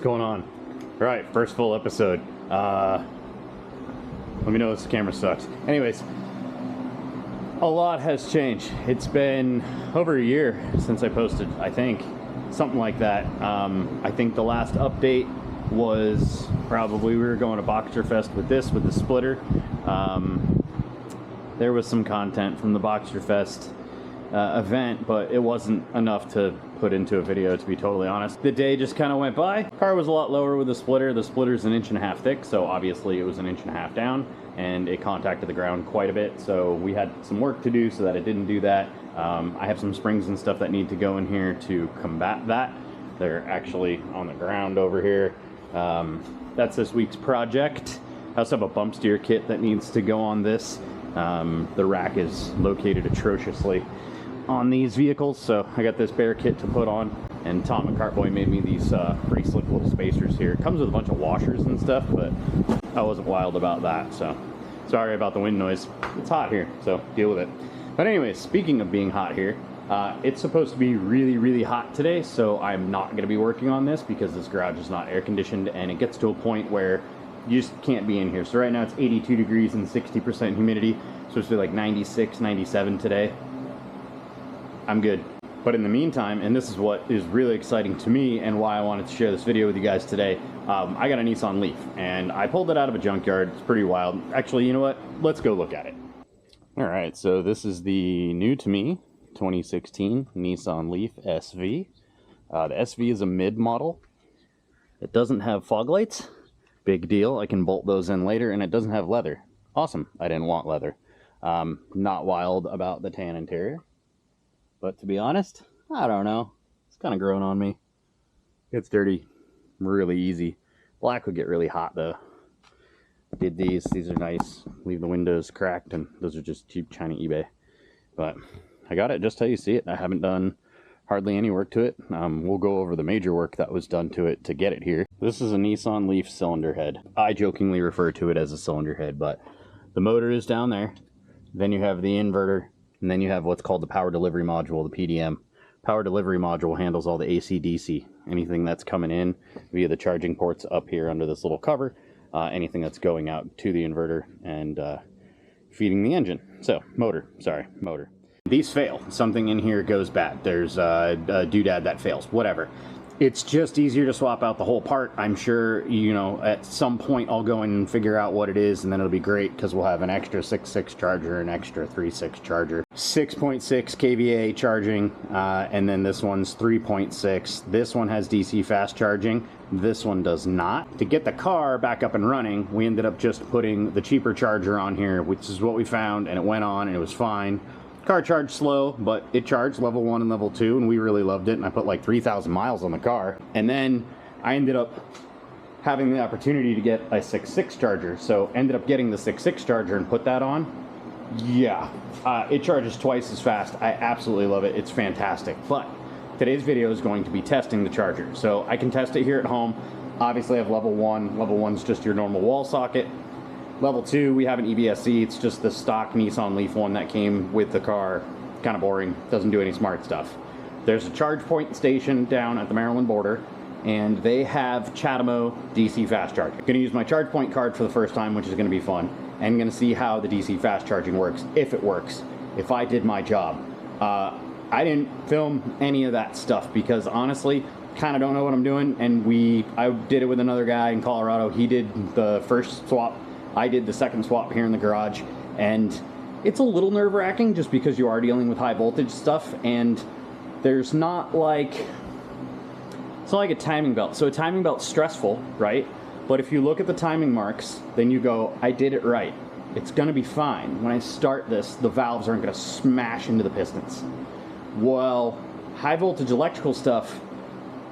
What's going on? All right, first full episode. Let me know if the camera sucks. Anyways, a lot has changed. It's been over a year since I posted, I think. Something like that. I think the last update was probably we were going to Boxer Fest with the splitter. There was some content from the Boxer Fest event, but it wasn't enough to put into a video, to be totally honest. The day just kind of went by. Car was a lot lower with the splitter. The splitter's 1.5 inches thick, so obviously it was 1.5 inches down, and it contacted the ground quite a bit, so we had some work to do so that it didn't do that. I have some springs and stuff that need to go in here to combat that. They're actually on the ground over here. That's this week's project. I also have a bump steer kit that needs to go on this. The rack is located atrociously on these vehicles, so I got this bare kit to put on, and Tom and Cartboy made me these pretty slick little spacers here. It comes with a bunch of washers and stuff, but I wasn't wild about that, so sorry about the wind noise. It's hot here, so deal with it. But anyways, speaking of being hot here, it's supposed to be really, really hot today, so I'm not going to be working on this because this garage is not air conditioned, and it gets to a point where you just can't be in here. So right now it's 82 degrees and 60% humidity. It's supposed to be like 96, 97 today. I'm good. But in the meantime, and this is what is really exciting to me and why I wanted to share this video with you guys today, I got a Nissan Leaf, and I pulled it out of a junkyard. It's pretty wild. Actually, you know what? Let's go look at it. All right, so this is the new to me 2016 Nissan Leaf SV. The SV is a mid model. It doesn't have fog lights. Big deal. I can bolt those in later, and it doesn't have leather. Awesome. I didn't want leather. Not wild about the tan interior. But to be honest, I don't know. It's kind of growing on me. It's dirty really easy. Black would get really hot though. Did these. These are nice. Leave the windows cracked, and those are just cheap China eBay. But I got it just how you see it. I haven't done hardly any work to it. We'll go over the major work that was done to it to get it here. This is a Nissan Leaf cylinder head. I jokingly refer to it as a cylinder head, but the motor is down there. Then you have the inverter, and then you have what's called the power delivery module, the PDM. Power delivery module handles all the AC/DC, anything that's coming in via the charging ports up here under this little cover, anything that's going out to the inverter and feeding the engine. So, motor. These fail. Something in here goes bad. There's a doodad that fails. Whatever. It's just easier to swap out the whole part. I'm sure, you know, at some point I'll go in and figure out what it is, and then it'll be great because we'll have an extra 6.6 charger, an extra 3.6 charger, 6.6 kVA charging, and then this one's 3.6. This one has DC fast charging. This one does not. To get the car back up and running, we ended up just putting the cheaper charger on here, which is what we found, and it went on and it was fine. Car charged slow, but it charged level 1 and level 2, and we really loved it, and I put like 3,000 miles on the car. And then I ended up having the opportunity to get a 6.6 charger, so ended up getting the 6.6 charger and put that on. Yeah, it charges twice as fast. I absolutely love it. It's fantastic. But today's video is going to be testing the charger, so I can test it here at home. Obviously I have level 1. Level 1's just your normal wall socket. Level 2, we have an EBSC. It's just the stock Nissan Leaf one that came with the car. Kind of boring, doesn't do any smart stuff. There's a charge point station down at the Maryland border, and they have CHAdeMO DC fast charging. I'm gonna use my charge point card for the first time, which is gonna be fun, and gonna see how the DC fast charging works, if it works, if I did my job. I didn't film any of that stuff because honestly, kind of don't know what I'm doing, and I did it with another guy in Colorado. He did the first swap. I did the second swap here in the garage, and it's a little nerve-wracking just because you are dealing with high voltage stuff, and there's not like, it's not like a timing belt. So a timing belt's stressful, right? But if you look at the timing marks, then you go, I did it right. It's gonna be fine. When I start this, the valves aren't gonna smash into the pistons. Well, high voltage electrical stuff,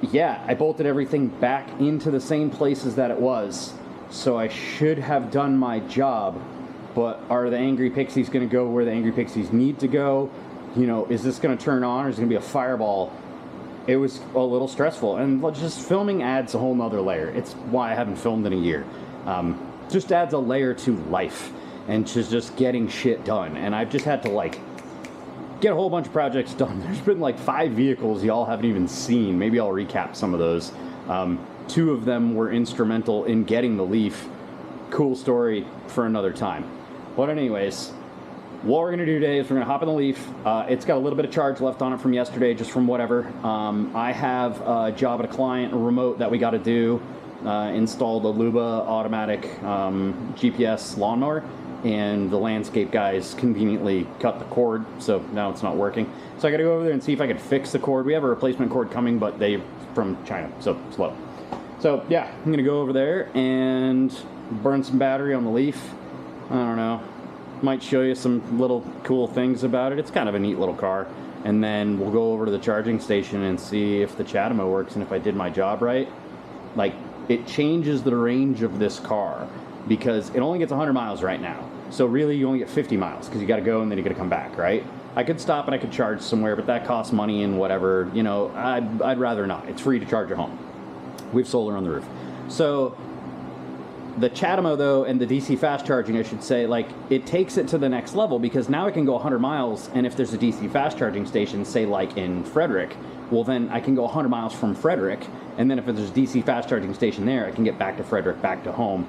yeah, I bolted everything back into the same places that it was. So I should have done my job, but are the Angry Pixies going to go where the Angry Pixies need to go? You know, is this going to turn on, or is it going to be a fireball? It was a little stressful, and just filming adds a whole nother layer. It's why I haven't filmed in a year. Just adds a layer to life, and just getting shit done. And I've just had to, like, get a whole bunch of projects done. There's been like 5 vehicles y'all haven't even seen. Maybe I'll recap some of those. 2 of them were instrumental in getting the Leaf. Cool story for another time. But anyways, what we're going to do today is we're going to hop in the Leaf. It's got a little bit of charge left on it from yesterday, just from whatever. I have a job at a client, a remote that we got to do. Installed a Luba automatic GPS lawnmower, and the landscape guys conveniently cut the cord, so now it's not working. So I got to go over there and see if I can fix the cord. We have a replacement cord coming, but they from China, so slow. So yeah, I'm going to go over there and burn some battery on the Leaf. I don't know. Might show you some little cool things about it. It's kind of a neat little car. And then we'll go over to the charging station and see if the CHAdeMO works and if I did my job right. Like, it changes the range of this car because it only gets 100 miles right now. So really you only get 50 miles because you got to go and then you got to come back, right? I could stop and I could charge somewhere, but that costs money and whatever. You know, I'd rather not. It's free to charge at home. We have solar on the roof. So the CHAdeMO, though, and the DC fast charging, I should say, like, it takes it to the next level because now it can go 100 miles, and if there's a DC fast charging station, say like in Frederick, well then I can go 100 miles from Frederick, and then if there's a DC fast charging station there, I can get back to Frederick, back to home.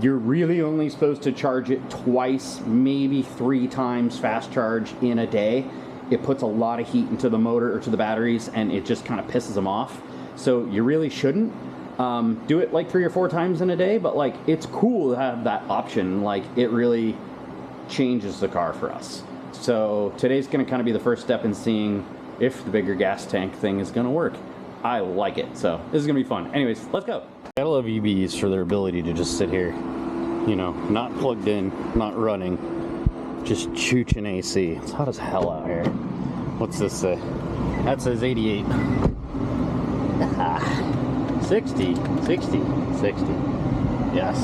You're really only supposed to charge it twice, maybe 3 times fast charge in a day. It puts a lot of heat into the motor or to the batteries, and it just kind of pisses them off. So you really shouldn't. Do it like 3 or 4 times in a day, but like it's cool to have that option. Like it really changes the car for us. So today's going to kind of be the first step in seeing if the bigger gas tank thing is going to work. I like it, so this is going to be fun. Anyways, let's go. Gotta love EVs for their ability to just sit here, you know, not plugged in, not running, just chooching AC. It's hot as hell out here. What's this say? That says 88. 60. Yes.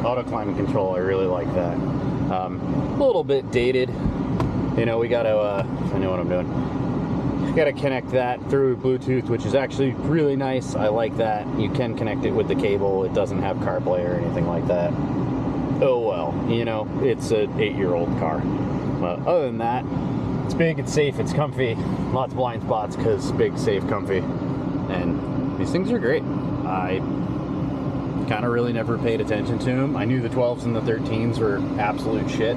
Auto climate control, I really like that. A little bit dated. You know, we gotta, I know what I'm doing. Gotta connect that through Bluetooth, which is actually really nice. I like that. You can connect it with the cable. It doesn't have CarPlay or anything like that. Oh well, you know, it's an 8-year-old car. But other than that, it's big, it's safe, it's comfy. Lots of blind spots because big, safe, comfy. And these things are great. I kind of really never paid attention to them. I knew the 12s and the 13s were absolute shit,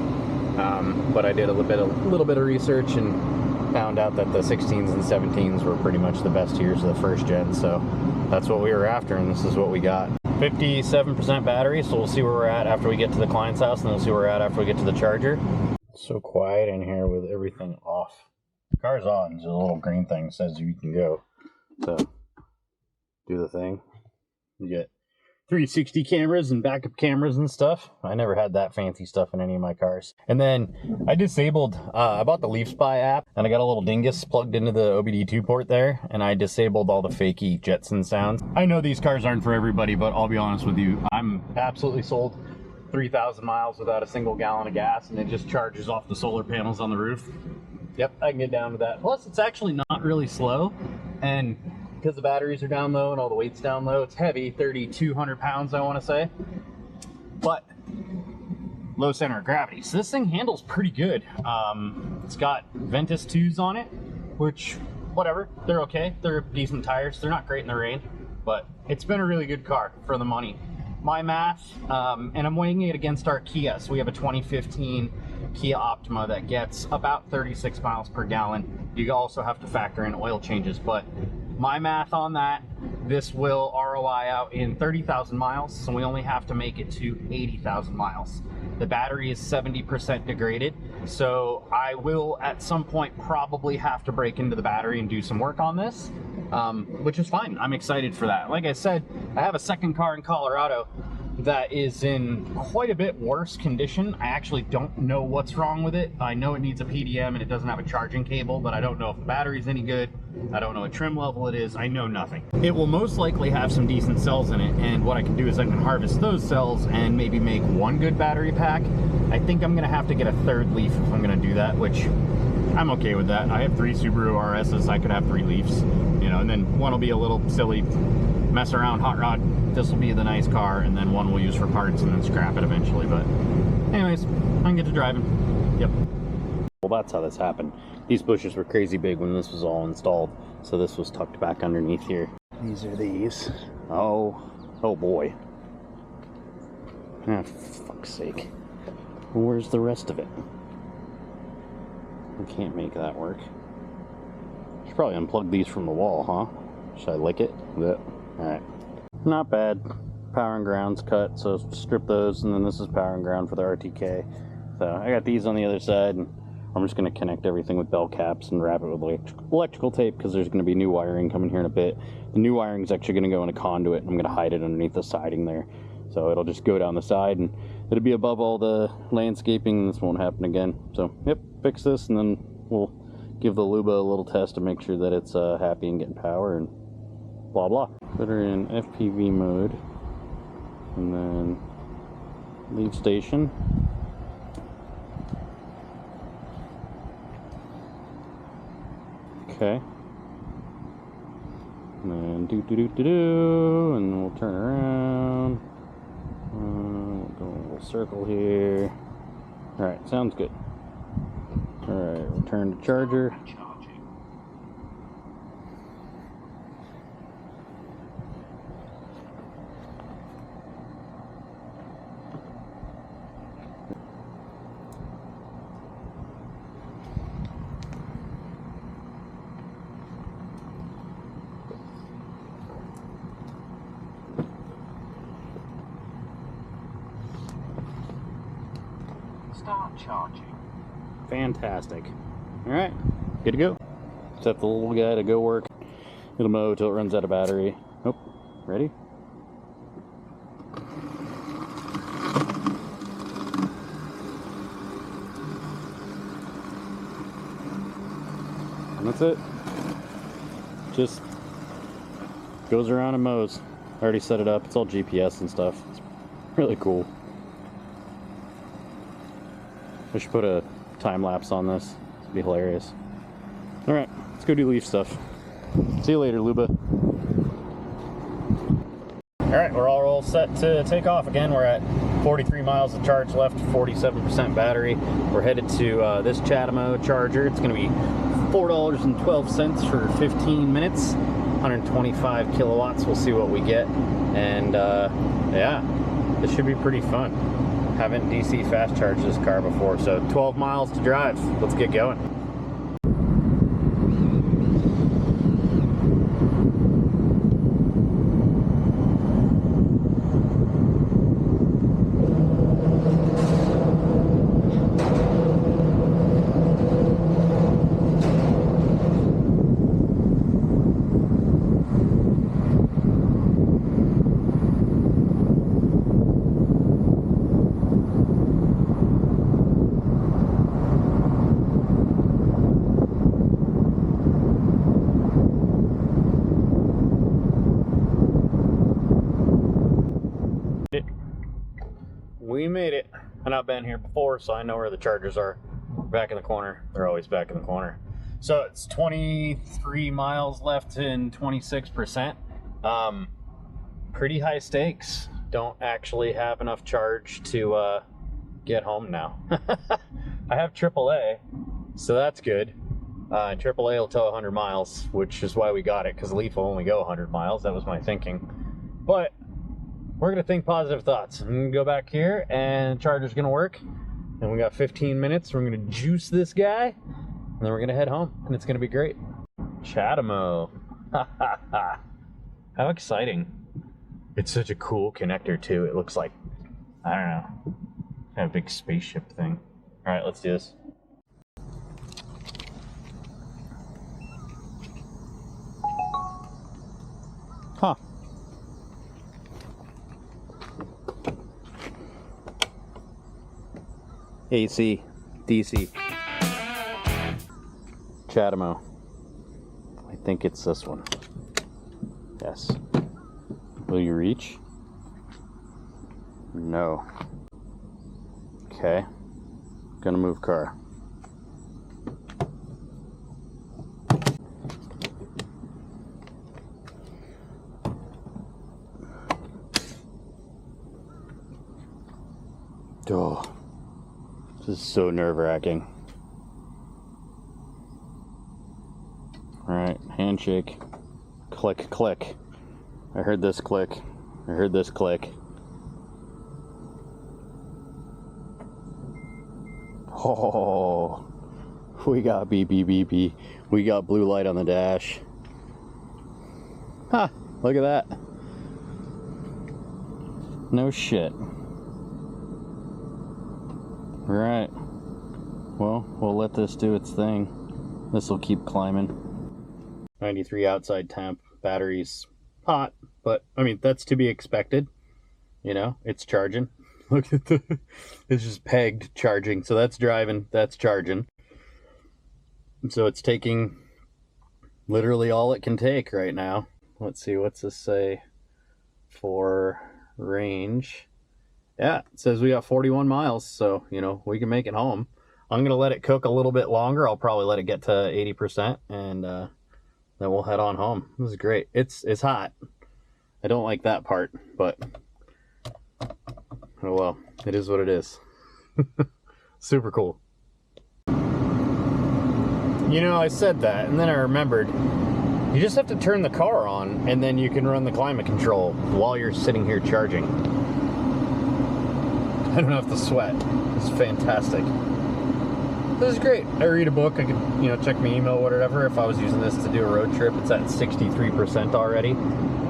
but I did a little bit of research and found out that the 16s and 17s were pretty much the best years of the first gen, so that's what we were after, and this is what we got. 57% battery, so we'll see where we're at after we get to the client's house, and then we'll see where we're at after we get to the charger. It's so quiet in here with everything off. The car's on, so the little green thing says you can go. So, do the thing. You get 360 cameras and backup cameras and stuff. I never had that fancy stuff in any of my cars. And then I disabled, I bought the Leaf Spy app, and I got a little dingus plugged into the OBD2 port there, and I disabled all the fakey Jetson sounds. I know these cars aren't for everybody, but I'll be honest with you, I'm absolutely sold. 3,000 miles without a single gallon of gas, and it just charges off the solar panels on the roof. Yep, I can get down to that. Plus, it's actually not really slow, and because the batteries are down low and all the weight's down low, it's heavy, 3,200 pounds, I want to say, but low center of gravity. So this thing handles pretty good. It's got Ventus 2s on it, which, whatever, they're okay. They're decent tires. They're not great in the rain, but it's been a really good car for the money. My math, and I'm weighing it against our Kia. So we have a 2015 Kia Optima that gets about 36 miles per gallon. You also have to factor in oil changes, but my math on that, this will ROI out in 30,000 miles, so we only have to make it to 80,000 miles. The battery is 70% degraded, so I will at some point probably have to break into the battery and do some work on this, which is fine. I'm excited for that. Like I said, I have a second car in Colorado that is in quite a bit worse condition. I actually don't know what's wrong with it. I know it needs a PDM and it doesn't have a charging cable, but I don't know if the battery's any good. I don't know what trim level it is. I know nothing. It will most likely have some decent cells in it, and what I can do is I can harvest those cells and maybe make one good battery pack. I think I'm gonna have to get a third Leaf if I'm gonna do that, which I'm okay with that. I have 3 Subaru RSs, I could have 3 Leafs, you know, and then one will be a little silly mess around hot rod. This will be the nice car, and then one we'll use for parts and then scrap it eventually. But anyways, I can get to driving. Yep. Well, that's how this happened. These bushes were crazy big when this was all installed, so this was tucked back underneath here. These are these. Oh boy. Ah, for fuck's sake. Where's the rest of it? I can't make that work. Should probably unplug these from the wall, huh? Should I lick it? Yep. Alright. Not bad. Power and ground's cut, so strip those, and then this is power and ground for the RTK. So I got these on the other side, and I'm just going to connect everything with bell caps and wrap it with electrical tape, because there's going to be new wiring coming here in a bit. The new wiring is actually going to go in a conduit, and I'm going to hide it underneath the siding there. So it'll just go down the side, and it'll be above all the landscaping, and this won't happen again. So, yep, fix this, and then we'll give the Luba a little test to make sure that it's happy and getting power, and blah blah. Put her in FPV mode, and then leave station. Okay. And then do, and then we'll turn around. We'll go a little circle here. Alright, sounds good. Alright, return to charger. Start charging. Fantastic. Alright, good to go. Set the little guy to go work. It'll mow till it runs out of battery. Oh, ready? And that's it. Just goes around and mows. I already set it up. It's all GPS and stuff. It's really cool. I should put a time lapse on this. It'd be hilarious. Alright, let's go do Leaf stuff. See you later, Luba. Alright, we're all set to take off again. We're at 43 miles of charge left, 47% battery. We're headed to this Chatamo charger. It's going to be $4.12 for 15 minutes, 125 kilowatts. We'll see what we get. And yeah, this should be pretty fun. Haven't DC fast charged this car before, so 12 miles to drive. Let's get going. We made it. I've not been here before, so I know where the chargers are. Back in the corner. They're always back in the corner. So it's 23 miles left and 26%. Pretty high stakes. Don't actually have enough charge to get home now. I have AAA, so that's good. AAA will tow 100 miles, which is why we got it, because Leaf will only go 100 miles. That was my thinking. But we're going to think positive thoughts. I'm going to go back here, and the charger's going to work. And we got 15 minutes. We're going to juice this guy, and then we're going to head home, and it's going to be great. Chatamo. How exciting. It's such a cool connector, too. It looks like, I don't know, kind of a big spaceship thing. All right, let's do this. Huh. AC, DC, Chatamo. I think it's this one. Yes. Will you reach? No. Okay. Gonna move car. Oh. This is so nerve-wracking. Alright, handshake. Click, click. I heard this click. I heard this click. Oh, we got beep, beep, beep, beep. We got blue light on the dash. Ha, look at that. No shit. Right. Well, we'll let this do its thing. This will keep climbing. 93 outside temp. Battery's hot, but I mean, that's to be expected. You know, it's charging. Look at it's just pegged charging. So that's driving, that's charging. So it's taking literally all it can take right now. Let's see, what's this say for range? Yeah, it says we got 41 miles, so, you know, we can make it home. I'm going to let it cook a little bit longer. I'll probably let it get to 80%, and then we'll head on home. This is great. It's hot. I don't like that part, but oh well, it is what it is. Super cool. You know, I said that, and then I remembered, you just have to turn the car on, and then you can run the climate control while you're sitting here charging. I don't have to sweat. It's fantastic. This is great. I read a book. I could, you know, check my email, whatever. If I was using this to do a road trip, it's at 63% already.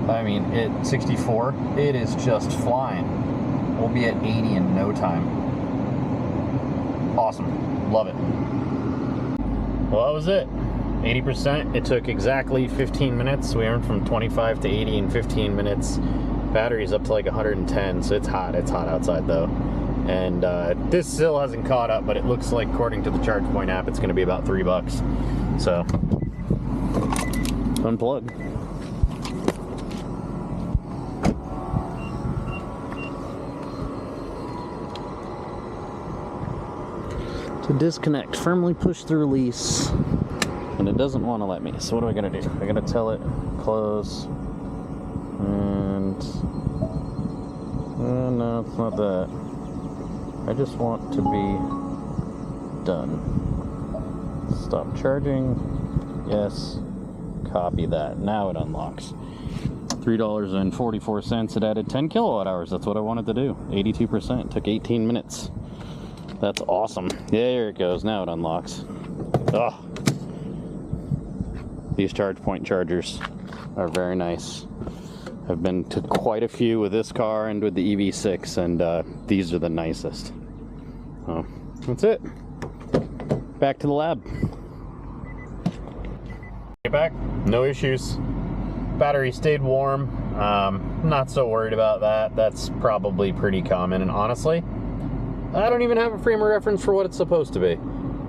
I mean, at 64, it is just flying. We'll be at 80 in no time. Awesome. Love it. Well, that was it. 80%. It took exactly 15 minutes. We went from 25 to 80 in 15 minutes. Battery's up to like 110, so it's hot. It's hot outside though. And this still hasn't caught up, but it looks like, according to the ChargePoint app, it's going to be about $3. So, unplug. To disconnect, firmly push the release, and it doesn't want to let me. So what am I going to do? I got to tell it close, and no, it's not that. I just want to be done. Stop charging. Yes. Copy that. Now it unlocks. $3.44. It added 10 kilowatt hours. That's what I wanted to do. 82%. Took 18 minutes. That's awesome. There it goes. Now it unlocks. Oh. These ChargePoint chargers are very nice. I've been to quite a few with this car and with the EV6, and these are the nicest. Oh, that's it. Back to the lab. Get back. No issues. Battery stayed warm. Not so worried about that. That's probably pretty common, and honestly, I don't even have a frame of reference for what it's supposed to be.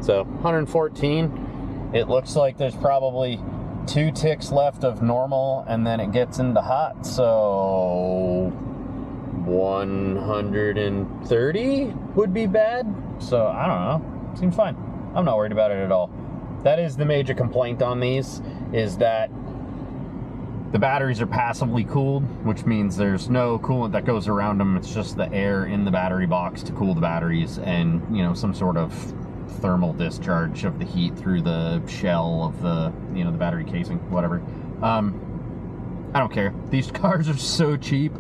So 114. It looks like there's probably 2 ticks left of normal, and then it gets into hot, so 130 would be bad. So I don't know, seems fine. I'm not worried about it at all. That is the major complaint on these, is that the batteries are passively cooled, which means there's no coolant that goes around them. It's just the air in the battery box to cool the batteries, and, you know, some sort of thermal discharge of the heat through the shell of the, you know, the battery casing, whatever. I don't care. These cars are so cheap.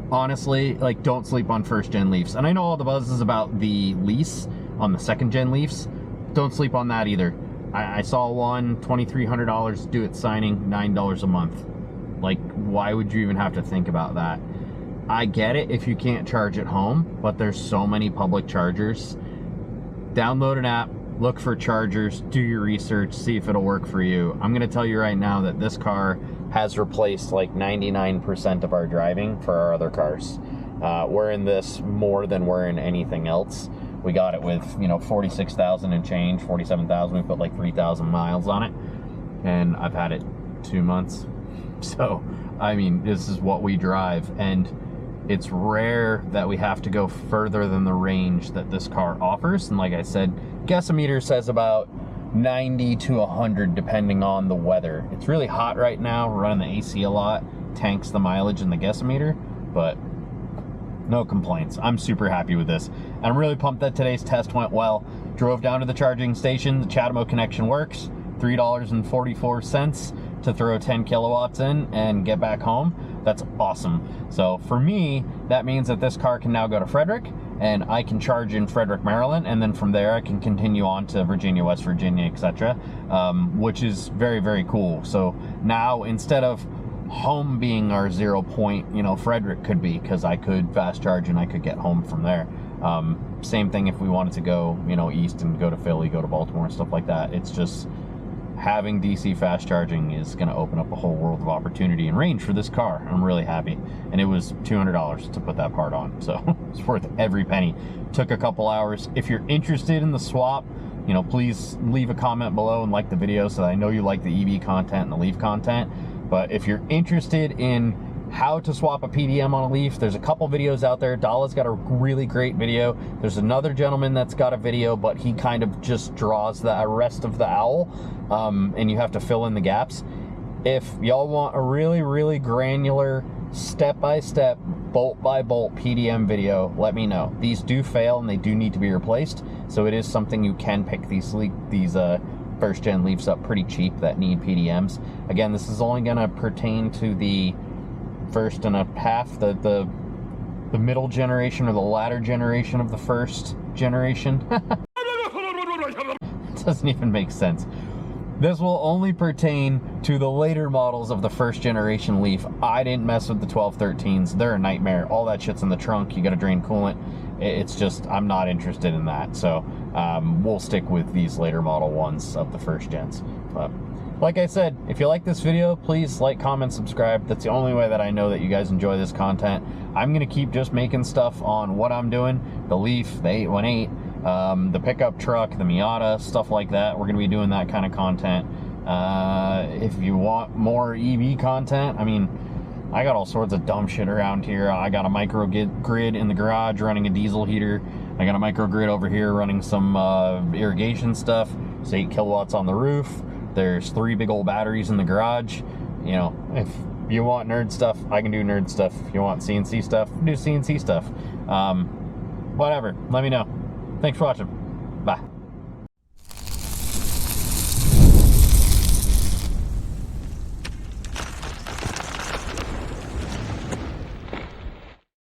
Honestly, like, don't sleep on first gen Leafs. And I know all the buzz is about the lease on the second gen Leafs. Don't sleep on that either. I saw one, $2,300 due at signing, $9 a month. Like, why would you even have to think about that? I get it if you can't charge at home, but there's so many public chargers. Download an app, look for chargers, do your research, see if it'll work for you. I'm gonna tell you right now that this car has replaced like 99% of our driving for our other cars. We're in this more than we're in anything else. We got it with, you know, 46,000 and change, 47,000. We put like 3,000 miles on it, and I've had it 2 months. So, I mean, this is what we drive, and it's rare that we have to go further than the range that this car offers. And like I said, guessometer says about 90 to 100 depending on the weather. It's really hot right now. We're running the AC a lot. Tanks the mileage in the guessometer, but no complaints. I'm super happy with this. And I'm really pumped that today's test went well. Drove down to the charging station. The Chatamo connection works. $3.44. to throw 10 kilowatts in and get back home, that's awesome. So for me, that means that this car can now go to Frederick, and I can charge in Frederick, Maryland, and then from there I can continue on to Virginia, West Virginia, etc., which is very, very cool. So now, instead of home being our 0 point, you know, Frederick could be, because I could fast charge and I could get home from there. Same thing if we wanted to go, you know, east and go to Philly, go to Baltimore and stuff like that. It's just, having DC fast charging is going to open up a whole world of opportunity and range for this car. I'm really happy. And it was $200 to put that part on, so it's worth every penny. Took a couple hours. If you're interested in the swap, you know, please leave a comment below and like the video, so that I know you like the EV content and the Leaf content. But if you're interested in how to swap a PDM on a Leaf, there's a couple videos out there. Dala's got a really great video. There's another gentleman that's got a video, but he kind of just draws the rest of the owl, and you have to fill in the gaps. If y'all want a really, really granular, step-by-step, bolt-by-bolt PDM video, let me know. These do fail and they do need to be replaced, so it is something you can pick these first-gen Leafs up pretty cheap that need PDMs. Again, this is only going to pertain to the first and a half, the middle generation or the latter generation of the first generation. It doesn't even make sense. This will only pertain to the later models of the first generation Leaf. I didn't mess with the 1213s. They're a nightmare. All that shit's in the trunk. You gotta drain coolant. It's just, I'm not interested in that. So we'll stick with these later model ones of the first gens. But like I said, if you like this video, please like, comment, subscribe. That's the only way that I know that you guys enjoy this content. I'm gonna keep just making stuff on what I'm doing. The Leaf, the 818, the pickup truck, the Miata, stuff like that. We're gonna be doing that kind of content. If you want more EV content, I mean, I got all sorts of dumb shit around here. I got a microgrid in the garage running a diesel heater. I got a microgrid over here running some irrigation stuff. It's 8 kilowatts on the roof. There's 3 big old batteries in the garage. You know, if you want nerd stuff, I can do nerd stuff. If you want CNC stuff, do CNC stuff. Whatever, let me know. Thanks for watching.